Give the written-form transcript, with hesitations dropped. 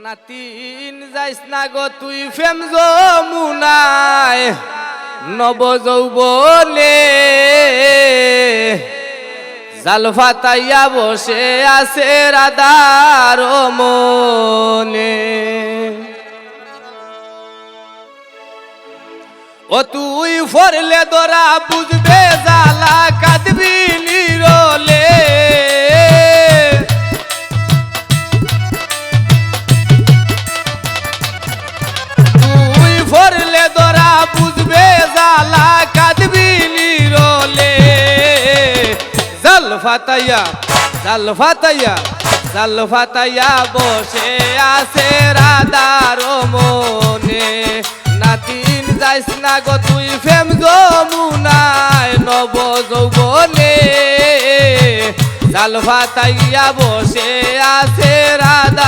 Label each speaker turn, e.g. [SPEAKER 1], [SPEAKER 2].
[SPEAKER 1] নাতিন যাইস না গো তুই ফেম যমুনায় নব যৌবনে জাল ফাতাইয়া বসে আছে রাধার মনে। ও তুই ফরলে দরা বুঝবে জালা কাঁদবি নিরলে। তুই ফরলে দরা বুঝবে জালা কাঁদবি নিরলে। জাল ফাতাইয়া জাল ফাতাইয়া জাল ফাতাইয়া বসে আছে রাধার মনে। নাতিন যাইস না গো তুই ফেম যমুনায় নব যৌবনে জাল ফাতাইয়া বসে আছে রাধা